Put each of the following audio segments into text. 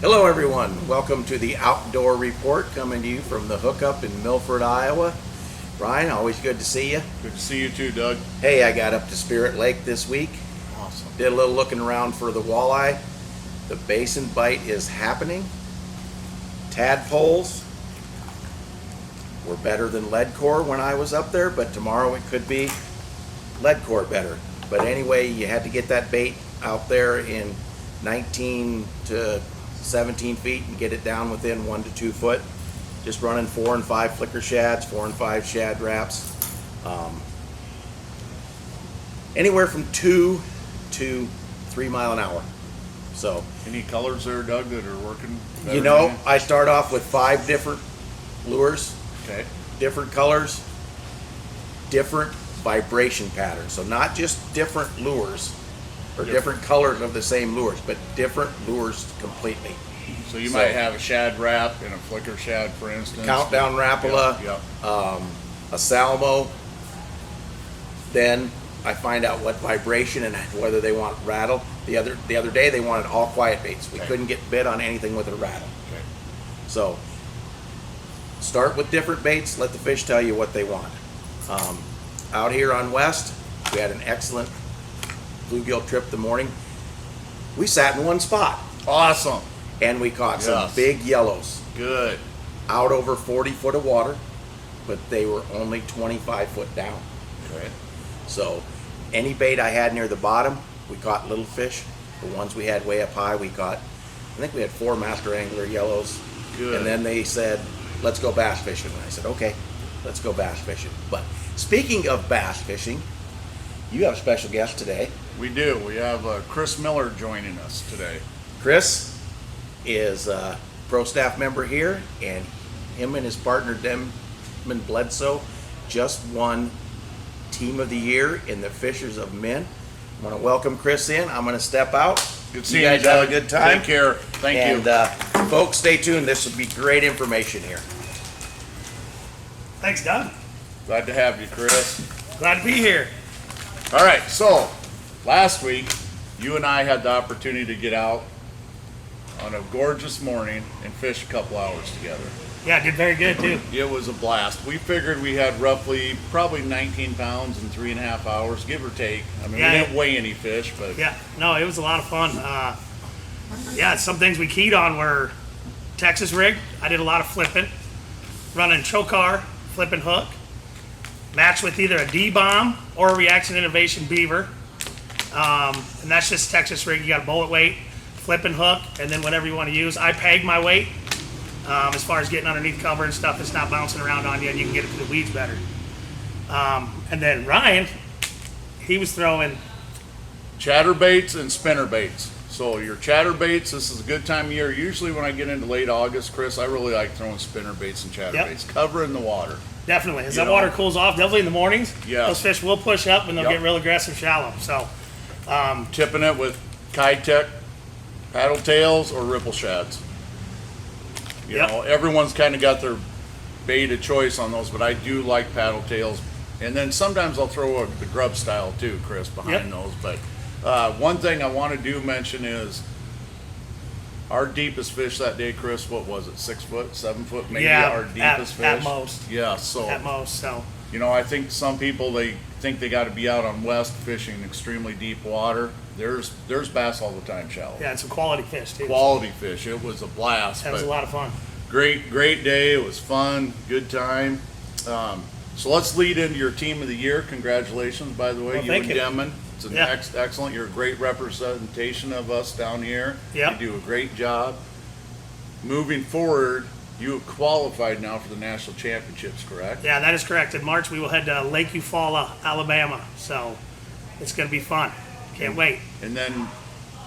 Hello everyone, welcome to the Outdoor Report coming to you from the hookup in Milford, Iowa. Ryan, always good to see you. Good to see you too, Doug. Hey, I got up to Spirit Lake this week. Awesome. Did a little looking around for the walleye. The basin bite is happening. Tadpoles were better than lead core when I was up there, but tomorrow it could be lead core better. But anyway, you had to get that bait out there in 19 to 17 feet and get it down within 1 to 2 foot. Just running 4 and 5 flicker shads, 4 and 5 shad wraps. Anywhere from 2 to 3 mile an hour. So, Any colors there, Doug, that are working? you know, I start off with 5 different lures, Okay. different colors, different vibration patterns. So not just different lures or different colors of the same lures, but different lures completely. So you might have a shad wrap and a flicker shad, for instance. Countdown Rapala, Yep. a Salmo. Then I find out what vibration and whether they want rattle. The other day they wanted all quiet baits. We couldn't get bit on anything with a rattle. Okay. So start with different baits. Let the fish tell you what they want. Out here on West, we had an excellent bluegill trip the morning. We sat in one spot Awesome. and we caught some Yes. big yellows Good. out over 40 foot of water, but they were only 25 foot down. Okay. So any bait I had near the bottom, we caught little fish. The ones we had way up high, we caught, I think we had 4 master angler yellows. Good. And then they said, let's go bass fishing. And I said, okay, let's go bass fishing. But speaking of bass fishing, you have a special guest today. We do. We have Chris Miller joining us today. Chris is a pro staff member here, and him and his partner Desmond Bledsoe just won Team of the Year in the Fishers of Men. I want to welcome Chris in. I'm going to step out. Good seeing you guys you, have Doug. a good time. Take care. Thank and, you. Folks, stay tuned. This will be great information here. Thanks, Doug. Glad to have you, Chris. Glad to be here. All right. So last week, you and I had the opportunity to get out on a gorgeous morning and fish a couple hours together. Yeah, did very good too. It was a blast. We figured we had roughly probably 19 pounds in 3.5 hours, give or take. I mean, Yeah, we didn't weigh any fish, but Yeah, no, it was a lot of fun. Yeah, some things we keyed on were Texas rig. I did a lot of flipping, running chocar, flipping hook, matched with either a D-bomb or a Reaction Innovation beaver. And that's just Texas rig. You got a bullet weight, flipping hook, and then whatever you want to use. I peg my weight. As far as getting underneath cover and stuff, it's not bouncing around on you and you can get it to the weeds better. And then Ryan, he was throwing, chatterbaits and spinnerbaits. So your chatterbaits, this is a good time of year. Usually when I get into late August, Chris, I really like throwing spinnerbaits and chatterbaits, covering the water. definitely, as You that know. water cools off, definitely in the mornings, Yeah. those fish will push up and they'll Yep. get real aggressive shallow. So, Tipping it with Kitech paddle tails or ripple shads. You Yep. know, everyone's kind of got their bait of choice on those, but I do like paddle tails. And then sometimes I'll throw the grub style too, Chris, behind Yep. those. But one thing I want to do mention is our deepest fish that day, Chris, what was it, 6 foot, 7 foot, maybe Yeah, our deepest fish? at most. Yeah, so, at most, so. you know, I think some people, they think they got to be out on West fishing extremely deep water. There's bass all the time shallow. Yeah, it's some quality fish too. Quality fish. It was a blast. That was a but lot of fun. great day. It was fun. Good time. So let's lead into your team of the year. Congratulations, by the way, Well, you thank and you. Demon. It's an Yeah. excellent. You're a great representation of us down here. Yep. You do a great job. Moving forward, you have qualified now for the national championships, correct? Yeah, that is correct. In March, we will head to Lake Eufaula, Alabama. So it's going to be fun. Can't wait. And then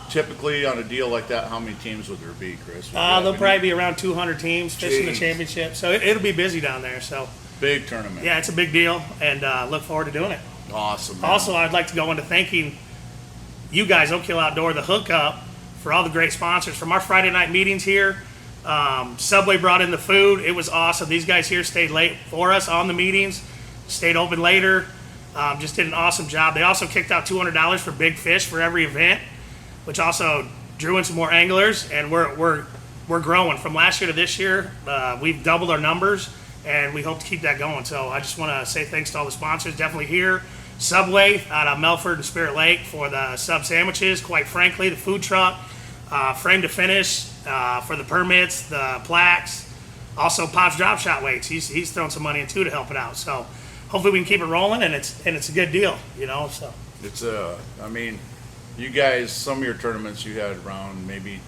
typically on a deal like that, how many teams would there be, Chris? Would you There'll have probably any? be around 200 teams fishing the Jeez. championship. So it'll be busy down there. So Big tournament. yeah, it's a big deal and look forward to doing it. Awesome. Man. Also, I'd like to go into thanking you guys, Oak Hill Outdoor, the hookup, for all the great sponsors from our Friday night meetings here. Subway brought in the food. It was awesome. These guys here stayed late for us on the meetings, stayed open later, just did an awesome job. They also kicked out $200 for big fish for every event, which also drew in some more anglers. And we're we're growing from last year to this year. We've doubled our numbers, and we hope to keep that going. So I just want to say thanks to all the sponsors. Definitely here, Subway out of Melford and Spirit Lake for the sub sandwiches. Quite frankly, the food truck, Frame to Finish for the permits, the plaques. Also, Pop's Drop Shot Weights. He's thrown some money in too to help it out. So hopefully we can keep it rolling, and it's a good deal, you know. So It's I mean, you guys, some of your tournaments you had around maybe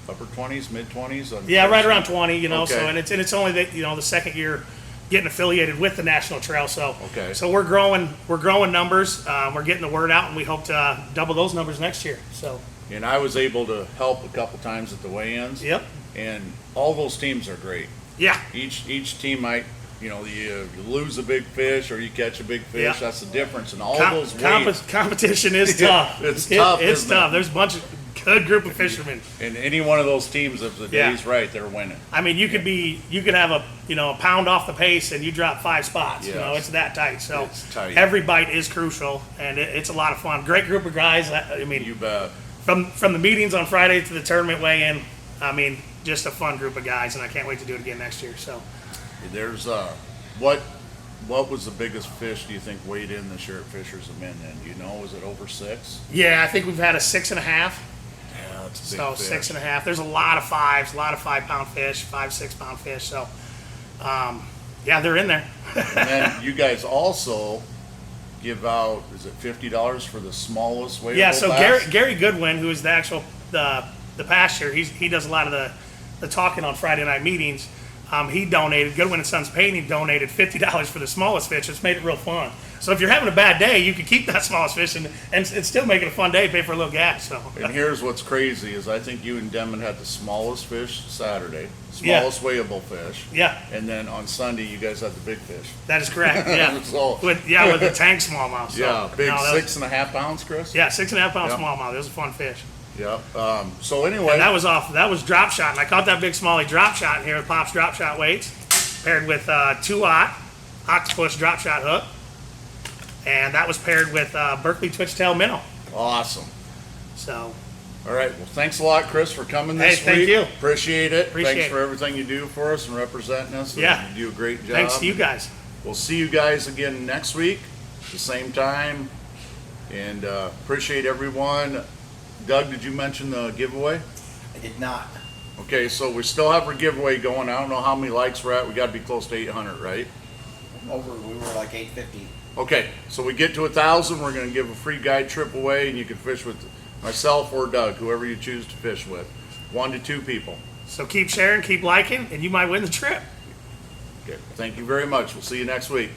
upper 20s, mid 20s. yeah, right around 20, you know. Okay. So and it's only the second year getting affiliated with the National Trail. So Okay. So we're growing numbers. We're getting the word out, and we hope to double those numbers next year. So And I was able to help a couple times at the weigh-ins. yep, And all those teams are great. yeah, Each team might, you lose a big fish or you catch a big fish. Yeah. That's the difference in all those weights. competition is tough. It's tough, It's isn't it? tough. There's a bunch of good group of fishermen. And any one of those teams, if the Yeah. day's right, they're winning. I mean, you could have a pound off the pace and you drop 5 spots. You know, Yes. it's that tight. So It's tight. every bite is crucial, and it's a lot of fun. Great group of guys. I mean, You bet. from the meetings on Friday to the tournament weigh-in, I mean, just a fun group of guys, and I can't wait to do it again next year. So There's what was the biggest fish do you think weighed in this year at Fisher's and Men? Then do you know? Was it over 6? yeah, I think we've had a 6.5. Yeah, that's a big So fish. 6.5. There's a lot of 5s, a lot of 5-pound fish, 5-6-pound fish. So yeah, they're in there. And then you guys also give out, is it $50 for the smallest weightable Yeah, so bass? Gary Goodwin, who is the actual the pasture, he does a lot of the talking on Friday night meetings. He donated, Goodwin and Sons Painting donated $50 for the smallest fish. It's made it real fun. So if you're having a bad day, you can keep that smallest fish and still make it a fun day, pay for a little gas. So And here's what's crazy is I think you and Denman had the smallest fish Saturday, Yeah. smallest weighable fish. yeah, And then on Sunday you guys had the big fish. that is correct. Yeah, So- with the tank smallmouth. So, Yeah, big no, that was- 6.5 pounds, Chris? Yeah, 6.5-pound Yeah. smallmouth. It was a fun fish. Yep. So anyway, And that was drop shot, and I caught that big smallie drop shot in here with Pop's Drop Shot Weights, paired with 2-aught octopus drop shot hook, and that was paired with Berkeley Twitchtail minnow. awesome. So All right. Well, thanks a lot, Chris, for coming this Hey, thank week. you. Appreciate it. Appreciate Thanks it. for everything you do for us and representing us. Yeah. You do a great job. thanks to you guys. We'll see you guys again next week, the same time. And appreciate everyone. Doug, did you mention the giveaway? I did not. Okay, so we still have our giveaway going. I don't know how many likes we're at. We got to be close to 800, right? We were like 850. Okay, so we get to 1,000, we're going to give a free guide trip away, and you can fish with myself or Doug, whoever you choose to fish with. 1 to 2 people. So keep sharing, keep liking, and you might win the trip. Okay, thank you very much. We'll see you next week.